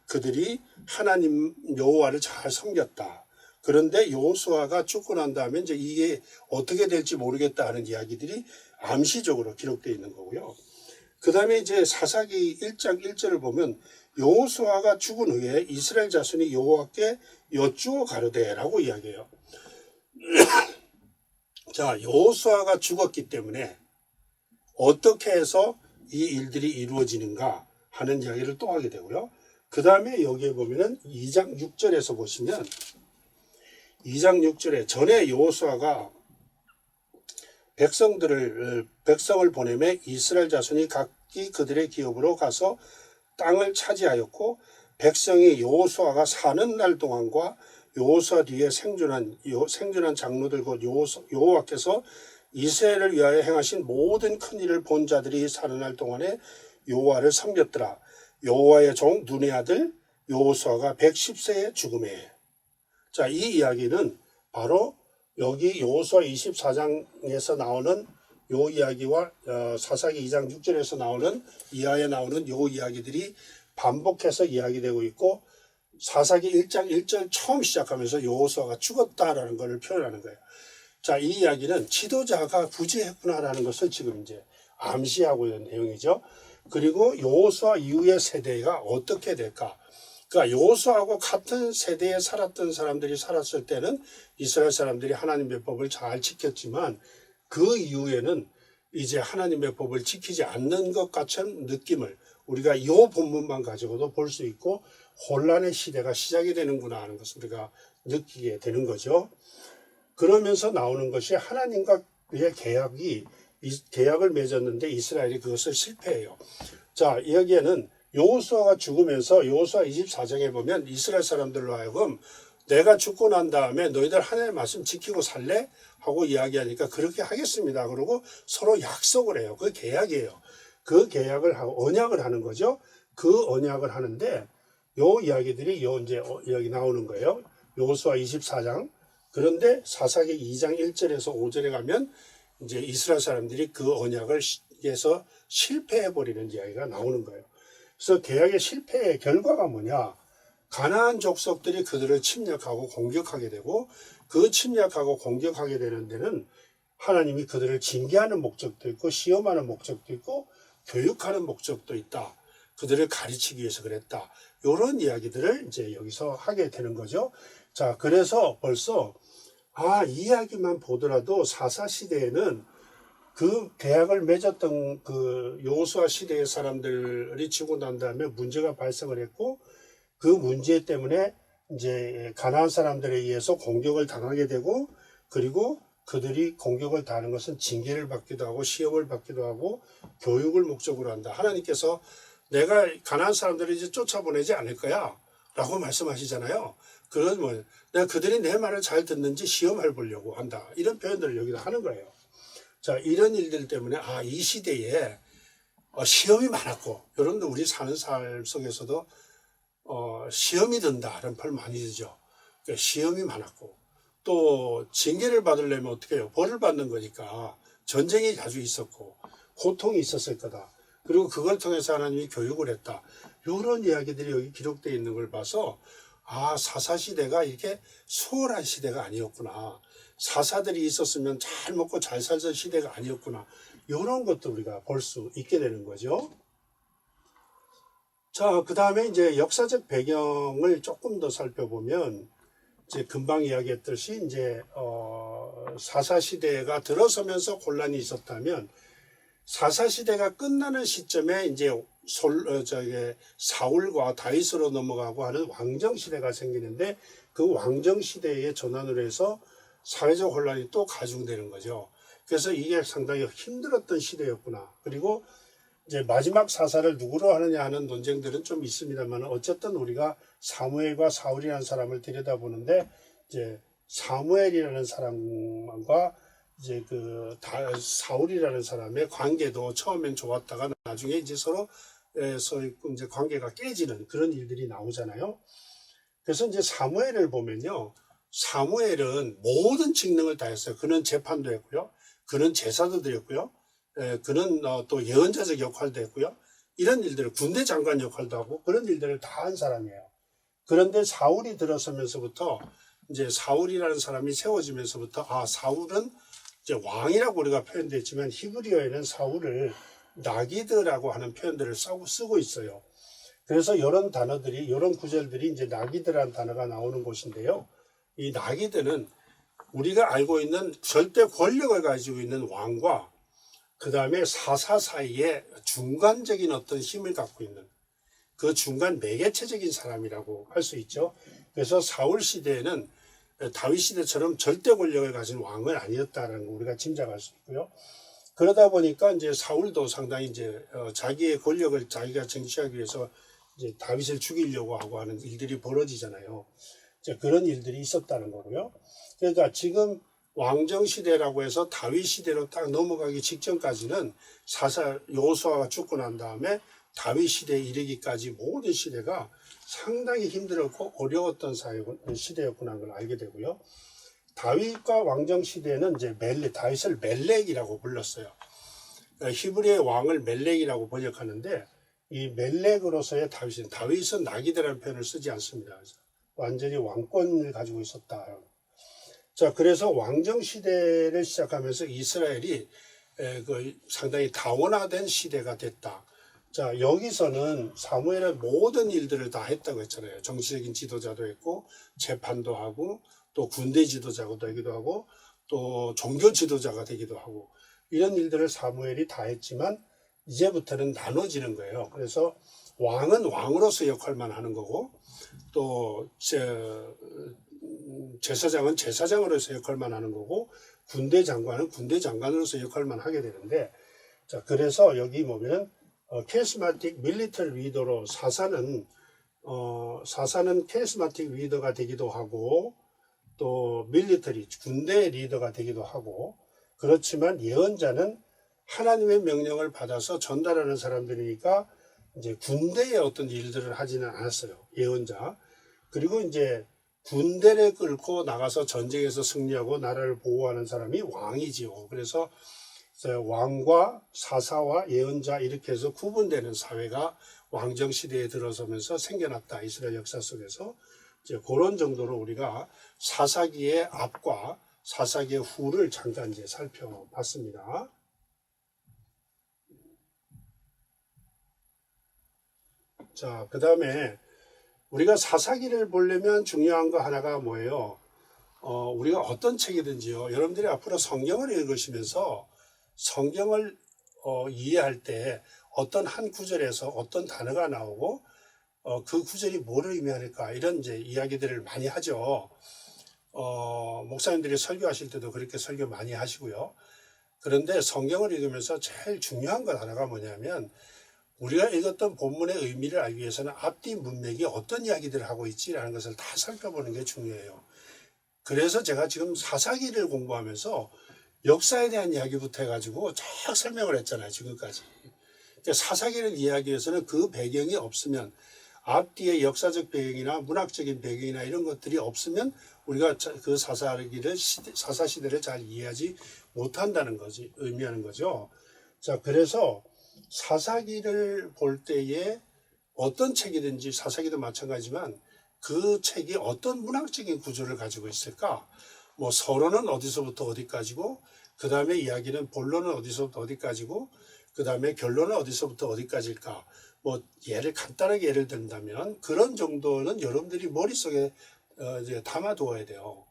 그들이 하나님 여호와를 잘 섬겼다. 그런데 여호수아가 죽고 난 다음에 이제 이게 어떻게 될지 모르겠다 하는 이야기들이 암시적으로 기록되어 있는 거고요. 그 다음에 이제 사사기 1장 1절을 보면 여호수아가 죽은 후에 이스라엘 자손이 여호와께 여쭈어 가로되라고 이야기해요. 자, 여호수아가 죽었기 때문에 어떻게 해서 이 일들이 이루어지는가 하는 이야기를 또 하게 되고요. 그 다음에 여기에 보면은 2장 6절에서 보시면 2장 6절에 전에 여호수아가 백성을 보내매 이스라엘 자손이 각기 그들의 기업으로 가서 땅을 차지하였고 백성이 여호수아가 사는 날 동안과 여호수아 뒤에 생존한 장로들 곧 여호와께서 이스라엘을 위하여 행하신 모든 큰 일을 본 자들이 사는 날 동안에 여호와를 섬겼더라. 여호와의 종 눈의 아들 여호수아가 110세에 죽음에. 자, 이 이야기는 바로 여기 여호수아 24장에서 나오는 요 이야기와 사사기 2장 6절에서 나오는 이하에 나오는 요 이야기들이 반복해서 이야기되고 있고 사사기 1장 1절 처음 시작하면서 여호수아가 죽었다라는 것을 표현하는 거예요. 자, 이 이야기는 지도자가 부재했구나라는 것을 지금 이제 암시하고 있는 내용이죠. 그리고 여호수아 이후의 세대가 어떻게 될까? 그러니까 여호수아하고 같은 세대에 살았던 사람들이 살았을 때는 이스라엘 사람들이 하나님의 법을 잘 지켰지만 그 이후에는 이제 하나님의 법을 지키지 않는 것 같은 느낌을 우리가 이 본문만 가지고도 볼 수 있고 혼란의 시대가 시작이 되는구나 하는 것을 우리가 느끼게 되는 거죠. 그러면서 나오는 것이 하나님과의 계약을 맺었는데 이스라엘이 그것을 실패해요. 자, 여기에는 여호수아가 죽으면서 여호수아 24장에 보면 이스라엘 사람들로 하여금 내가 죽고 난 다음에 너희들 하나님의 말씀 지키고 살래? 하고 이야기하니까 그렇게 하겠습니다. 그러고 서로 약속을 해요. 그 계약이에요. 그 계약을 하고 언약을 하는 거죠. 그 언약을 하는데 요 이야기들이 이제 여기 나오는 거예요. 여호수아 24장. 그런데 사사기 2장 1절에서 5절에 가면 이제 이스라엘 사람들이 그 언약을 해서 실패해버리는 이야기가 나오는 거예요. 그래서 계약의 실패의 결과가 뭐냐? 가나안 족속들이 그들을 침략하고 공격하게 되고 그 침략하고 공격하게 되는 데는 하나님이 그들을 징계하는 목적도 있고 시험하는 목적도 있고 교육하는 목적도 있다. 그들을 가르치기 위해서 그랬다. 이런 이야기들을 이제 여기서 하게 되는 거죠. 자, 그래서 벌써 이 이야기만 보더라도 사사 시대에는 그 계약을 맺었던 그 여호수아 시대의 사람들이 죽고 난 다음에 문제가 발생을 했고 그 문제 때문에 이제 가나안 사람들에 의해서 공격을 당하게 되고 그리고 그들이 공격을 당하는 것은 징계를 받기도 하고 시험을 받기도 하고 교육을 목적으로 한다. 하나님께서 내가 가나안 사람들을 이제 쫓아보내지 않을 거야 라고 말씀하시잖아요. 그건 뭐 내가 그들이 내 말을 잘 듣는지 시험해 보려고 한다. 이런 표현들을 여기다 하는 거예요. 자, 이런 일들 때문에 이 시대에 시험이 많았고 여러분들 우리 사는 삶 속에서도 시험이 든다 이런 표현 많이 쓰죠. 그러니까 시험이 많았고 또 징계를 받으려면 어떻게 해요? 벌을 받는 거니까 전쟁이 자주 있었고 고통이 있었을 거다. 그리고 그걸 통해서 하나님이 교육을 했다. 이런 이야기들이 여기 기록되어 있는 걸 봐서 사사시대가 이렇게 수월한 시대가 아니었구나. 사사들이 있었으면 잘 먹고 잘 살던 시대가 아니었구나. 이런 것도 우리가 볼 수 있게 되는 거죠. 자, 그 다음에 이제 역사적 배경을 조금 더 살펴보면 이제 금방 이야기했듯이 이제 사사시대가 들어서면서 혼란이 있었다면 사사시대가 끝나는 시점에 이제 사울과 다윗으로 넘어가고 하는 왕정시대가 생기는데 그 왕정시대의 전환으로 해서 사회적 혼란이 또 가중되는 거죠. 그래서 이게 상당히 힘들었던 시대였구나. 그리고 이제 마지막 사사를 누구로 하느냐 하는 논쟁들은 좀 있습니다만 어쨌든 우리가 사무엘과 사울이라는 사람을 들여다보는데 이제 사무엘이라는 사람과 이제 사울이라는 사람의 관계도 처음엔 좋았다가 나중에 이제 서로 이제 관계가 깨지는 그런 일들이 나오잖아요. 그래서 이제 사무엘을 보면요. 사무엘은 모든 직능을 다 했어요. 그는 재판도 했고요. 그는 제사도 드렸고요. 그는 또 예언자적 역할도 했고요. 이런 일들을 군대 장관 역할도 하고 그런 일들을 다 한 사람이에요. 그런데 사울이 들어서면서부터 이제 사울이라는 사람이 세워지면서부터 사울은 이제 왕이라고 우리가 표현됐지만 히브리어에는 사울을 나기드라고 하는 표현들을 쓰고 있어요. 그래서 이런 단어들이 이런 구절들이 이제 나기드라는 단어가 나오는 곳인데요. 이 나기드는 우리가 알고 있는 절대 권력을 가지고 있는 왕과 그 다음에 사사 사이에 중간적인 어떤 힘을 갖고 있는 그 중간 매개체적인 사람이라고 할 수 있죠. 그래서 사울 시대에는 다윗 시대처럼 절대 권력을 가진 왕은 아니었다라는 거 우리가 짐작할 수 있고요. 그러다 보니까 이제 사울도 상당히 이제 자기의 권력을 자기가 쟁취하기 위해서 이제 다윗을 죽이려고 하고 하는 일들이 벌어지잖아요. 이제 그런 일들이 있었다는 거고요. 그러니까 지금 왕정 시대라고 해서 다윗 시대로 딱 넘어가기 직전까지는 사사 여호수아가 죽고 난 다음에 다윗 시대에 이르기까지 모든 시대가 상당히 힘들었고 어려웠던 시대였구나 하는 걸 알게 되고요. 다윗과 왕정 시대는 이제 다윗을 멜렉이라고 불렀어요. 히브리의 왕을 멜렉이라고 번역하는데 이 멜렉으로서의 다윗은 나기드라는 표현을 쓰지 않습니다. 완전히 왕권을 가지고 있었다. 자, 그래서 왕정 시대를 시작하면서 이스라엘이 상당히 다원화된 시대가 됐다. 자, 여기서는 사무엘은 모든 일들을 다 했다고 했잖아요. 정치적인 지도자도 했고, 재판도 하고, 또 군대 지도자가 되기도 하고, 또 종교 지도자가 되기도 하고, 이런 일들을 사무엘이 다 했지만, 이제부터는 나눠지는 거예요. 그래서 왕은 왕으로서 역할만 하는 거고, 또 제사장은 제사장으로서 역할만 하는 거고, 군대 장관은 군대 장관으로서 역할만 하게 되는데, 자, 그래서 여기 보면은 charismatic military leader로 사사는 charismatic 리더가 되기도 하고 또 military 군대 리더가 되기도 하고 그렇지만 예언자는 하나님의 명령을 받아서 전달하는 사람들이니까 이제 군대의 어떤 일들을 하지는 않았어요. 예언자. 그리고 이제 군대를 끌고 나가서 전쟁에서 승리하고 나라를 보호하는 사람이 왕이지요. 그래서 왕과 사사와 예언자 이렇게 해서 구분되는 사회가 왕정 시대에 들어서면서 생겨났다. 이스라엘 역사 속에서 이제 그런 정도로 우리가 사사기의 앞과 사사기의 후를 잠깐 이제 살펴봤습니다. 자, 그 다음에 우리가 사사기를 보려면 중요한 거 하나가 뭐예요? 우리가 어떤 책이든지요. 여러분들이 앞으로 성경을 읽으시면서 성경을 이해할 때 어떤 한 구절에서 어떤 단어가 나오고 그 구절이 뭐를 의미할까 이런 이제 이야기들을 많이 하죠. 목사님들이 설교하실 때도 그렇게 설교 많이 하시고요. 그런데 성경을 읽으면서 제일 중요한 것 하나가 뭐냐면 우리가 읽었던 본문의 의미를 알기 위해서는 앞뒤 문맥이 어떤 이야기들을 하고 있지라는 것을 다 살펴보는 게 중요해요. 그래서 제가 지금 사사기를 공부하면서 역사에 대한 이야기부터 해가지고 쫙 설명을 했잖아요, 지금까지. 그러니까 사사기를 이해하기 위해서는 그 배경이 없으면, 앞뒤의 역사적 배경이나 문학적인 배경이나 이런 것들이 없으면 우리가 그 사사시대를 잘 이해하지 못한다는 거지, 의미하는 거죠. 자, 그래서 사사기를 볼 때에 어떤 책이든지 사사기도 마찬가지지만 그 책이 어떤 문학적인 구조를 가지고 있을까? 뭐 서론은 어디서부터 어디까지고 그 다음에 이야기는 본론은 어디서부터 어디까지고 그 다음에 결론은 어디서부터 어디까지일까 뭐 간단하게 예를 든다면 그런 정도는 여러분들이 머릿속에 이제 담아두어야 돼요.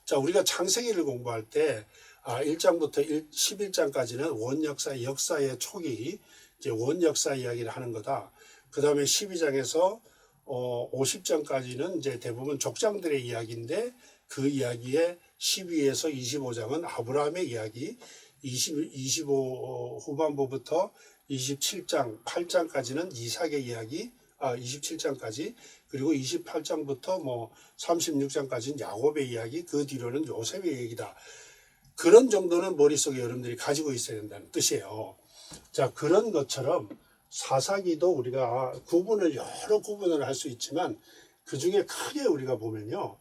자, 우리가 창세기를 공부할 때 1장부터 11장까지는 역사의 초기, 이제 역사 이야기를 하는 거다. 그 다음에 12장에서 50장까지는 이제 대부분 족장들의 이야기인데 그 이야기에 12에서 25장은 아브라함의 이야기, 25 후반부부터 27장, 8장까지는 이삭의 이야기, 27장까지, 그리고 28장부터 36장까지는 야곱의 이야기, 그 뒤로는 요셉의 얘기다. 그런 정도는 머릿속에 여러분들이 가지고 있어야 된다는 뜻이에요. 자, 그런 것처럼 사사기도 우리가 여러 구분을 할 수 있지만 그 중에 크게 우리가 보면요.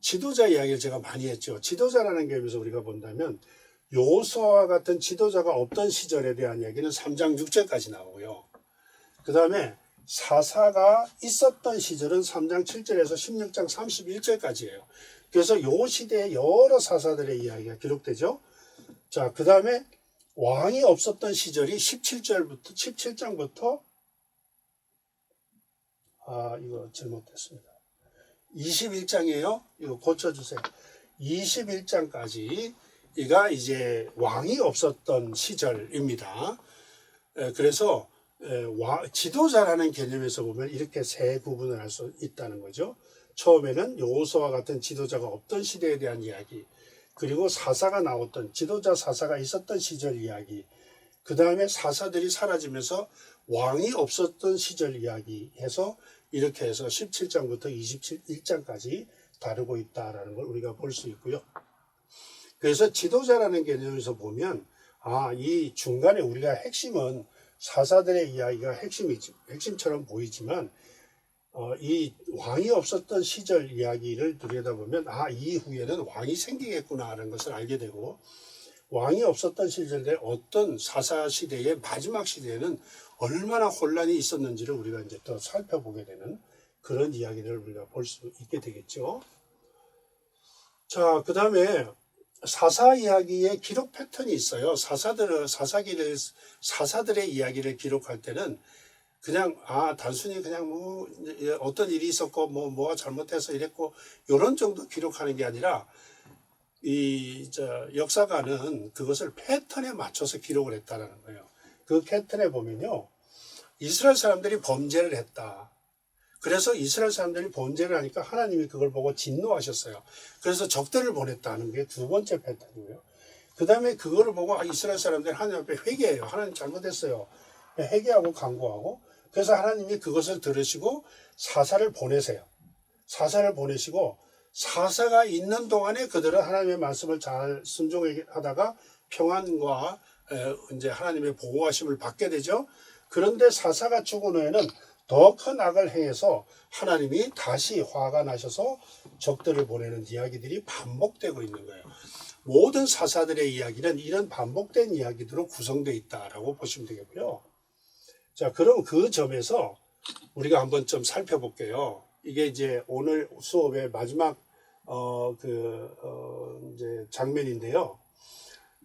지도자 이야기를 제가 많이 했죠. 지도자라는 개념에서 우리가 본다면 요수아와 같은 지도자가 없던 시절에 대한 이야기는 3장 6절까지 나오고요. 그 다음에 사사가 있었던 시절은 3장 7절에서 16장 31절까지예요. 그래서 요 시대에 여러 사사들의 이야기가 기록되죠. 자, 그 다음에 왕이 없었던 시절이 17장부터 이거 잘못됐습니다. 21장이에요. 이거 고쳐주세요. 21장까지가 이제 왕이 없었던 시절입니다. 그래서 지도자라는 개념에서 보면 이렇게 세 구분을 할 수 있다는 거죠. 처음에는 여호수아와 같은 지도자가 없던 시대에 대한 이야기, 그리고 사사가 나왔던 지도자 사사가 있었던 시절 이야기, 그 다음에 사사들이 사라지면서 왕이 없었던 시절 이야기 해서 이렇게 해서 17장부터 21장까지 다루고 있다라는 걸 우리가 볼 수 있고요. 그래서 지도자라는 개념에서 보면 이 중간에 우리가 핵심은 사사들의 이야기가 핵심처럼 보이지만 이 왕이 없었던 시절 이야기를 들여다보면 이후에는 왕이 생기겠구나 하는 것을 알게 되고, 왕이 없었던 시절에 어떤 사사 시대의 마지막 시대에는 얼마나 혼란이 있었는지를 우리가 이제 더 살펴보게 되는 그런 이야기를 우리가 볼 수 있게 되겠죠. 자, 그 다음에 사사 이야기의 기록 패턴이 있어요. 사사들의 이야기를 기록할 때는 그냥 단순히 그냥 어떤 일이 있었고 뭐가 잘못해서 이랬고 이런 정도 기록하는 게 아니라 역사가는 그것을 패턴에 맞춰서 기록을 했다는 거예요. 그 패턴에 보면요, 이스라엘 사람들이 범죄를 했다. 그래서 이스라엘 사람들이 범죄를 하니까 하나님이 그걸 보고 진노하셨어요. 그래서 적대를 보냈다는 게 두 번째 패턴이고요. 그 다음에 그거를 보고 이스라엘 사람들이 하나님 앞에 회개해요. 하나님 잘못했어요. 회개하고 간구하고, 그래서 하나님이 그것을 들으시고 사사를 보내세요. 사사를 보내시고 사사가 있는 동안에 그들은 하나님의 말씀을 잘 순종하다가 평안과 이제 하나님의 보호하심을 받게 되죠. 그런데 사사가 죽은 후에는 더 큰 악을 행해서 하나님이 다시 화가 나셔서 적들을 보내는 이야기들이 반복되고 있는 거예요. 모든 사사들의 이야기는 이런 반복된 이야기들로 구성되어 있다라고 보시면 되겠고요. 자, 그럼 그 점에서 우리가 한번 좀 살펴볼게요. 이게 이제 오늘 수업의 마지막 이제 장면인데요.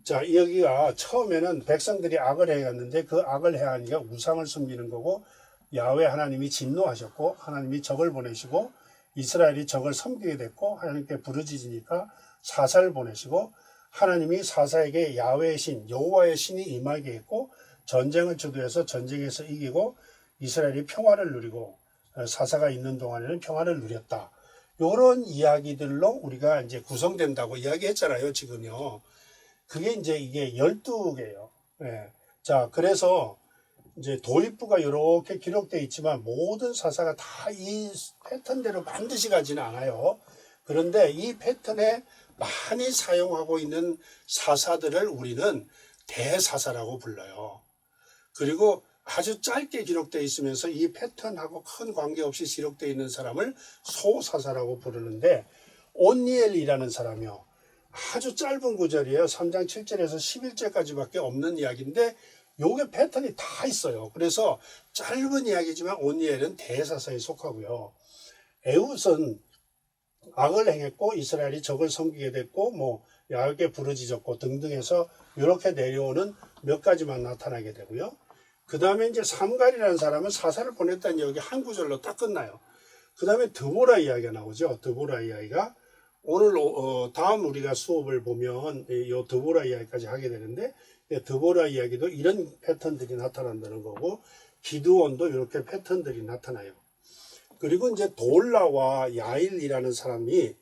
자, 여기가 처음에는 백성들이 악을 행했는데 그 악을 행하니까 우상을 섬기는 거고, 야훼 하나님이 진노하셨고 하나님이 적을 보내시고 이스라엘이 적을 섬기게 됐고, 하나님께 부르짖으니까 사사를 보내시고 하나님이 사사에게 야훼의 신 여호와의 신이 임하게 했고 전쟁을 주도해서 전쟁에서 이기고 이스라엘이 평화를 누리고 사사가 있는 동안에는 평화를 누렸다. 이런 이야기들로 우리가 이제 구성된다고 이야기했잖아요, 지금요. 그게 이제 이게 12개예요. 네. 자, 그래서 이제 도입부가 이렇게 기록되어 있지만 모든 사사가 다 이 패턴대로 반드시 가지는 않아요. 그런데 이 패턴에 많이 사용하고 있는 사사들을 우리는 대사사라고 불러요. 그리고 아주 짧게 기록되어 있으면서 이 패턴하고 큰 관계없이 기록되어 있는 사람을 소사사라고 부르는데, 온니엘이라는 사람이요. 아주 짧은 구절이에요. 3장 7절에서 11절까지밖에 없는 이야기인데 요게 패턴이 다 있어요. 그래서 짧은 이야기지만 온니엘은 대사사에 속하고요. 에훗은 악을 행했고 이스라엘이 적을 섬기게 됐고 야훼께 부르짖었고 등등 해서 이렇게 내려오는 몇 가지만 나타나게 되고요. 그 다음에 이제 삼갈이라는 사람은 사사를 보냈다는 여기 한 구절로 딱 끝나요. 그 다음에 드보라 이야기가 나오죠. 드보라 이야기가 오늘 다음 우리가 수업을 보면 요 드보라 이야기까지 하게 되는데 드보라 이야기도 이런 패턴들이 나타난다는 거고 기드온도 이렇게 패턴들이 나타나요. 그리고 이제 돌라와 야일이라는 사람이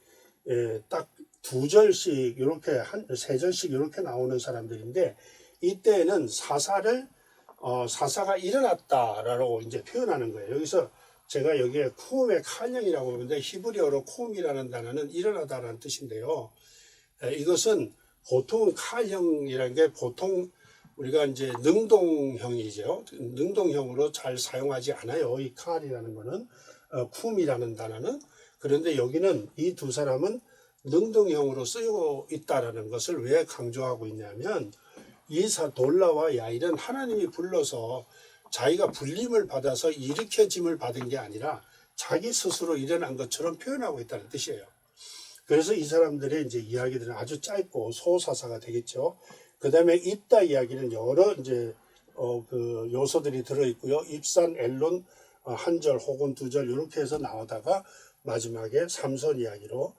딱 두 절씩 이렇게 세 절씩 이렇게 나오는 사람들인데 이때는 사사가 일어났다라고 이제 표현하는 거예요. 여기서 제가 여기에 쿠움의 칼령이라고 하는데 히브리어로 쿠움이라는 단어는 일어나다라는 뜻인데요. 이것은 보통 칼형이라는 게 보통 우리가 이제 능동형이죠. 능동형으로 잘 사용하지 않아요. 이 칼이라는 거는 쿠움이라는 단어는. 그런데 여기는 이 두 사람은 능동형으로 쓰이고 있다라는 것을 왜 강조하고 있냐면 돌라와 야일은 하나님이 불러서 자기가 불림을 받아서 일으켜짐을 받은 게 아니라 자기 스스로 일어난 것처럼 표현하고 있다는 뜻이에요. 그래서 이 사람들의 이제 이야기들은 아주 짧고 소사사가 되겠죠. 그 다음에 이따 이야기는 여러 이제 그 요소들이 들어있고요. 입산, 엘론 한 절 혹은 두 절 이렇게 해서 나오다가 마지막에 삼손 이야기로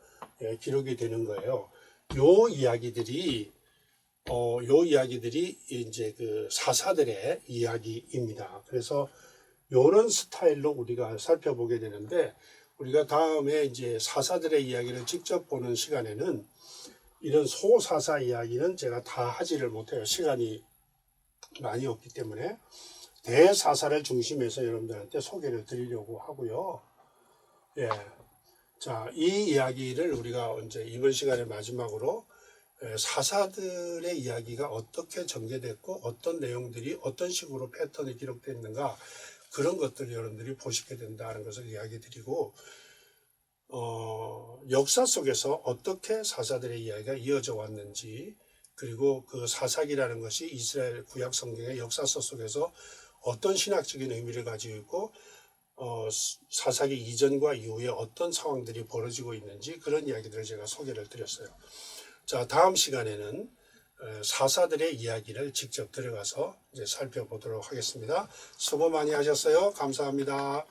기록이 되는 거예요. 요 이야기들이 이제 그 사사들의 이야기입니다. 그래서 요런 스타일로 우리가 살펴보게 되는데 우리가 다음에 이제 사사들의 이야기를 직접 보는 시간에는 이런 소사사 이야기는 제가 다 하지를 못해요. 시간이 많이 없기 때문에 대사사를 중심해서 여러분들한테 소개를 드리려고 하고요. 예. 자, 이 이야기를 우리가 이제 이번 시간의 마지막으로 사사들의 이야기가 어떻게 전개됐고 어떤 내용들이 어떤 식으로 패턴이 기록되어 있는가 그런 것들을 여러분들이 보시게 된다는 것을 이야기 드리고 역사 속에서 어떻게 사사들의 이야기가 이어져 왔는지 그리고 그 사사기라는 것이 이스라엘 구약 성경의 역사서 속에서 어떤 신학적인 의미를 가지고 있고 사사기 이전과 이후에 어떤 상황들이 벌어지고 있는지 그런 이야기들을 제가 소개를 드렸어요. 자, 다음 시간에는 사사들의 이야기를 직접 들어가서 이제 살펴보도록 하겠습니다. 수고 많이 하셨어요. 감사합니다.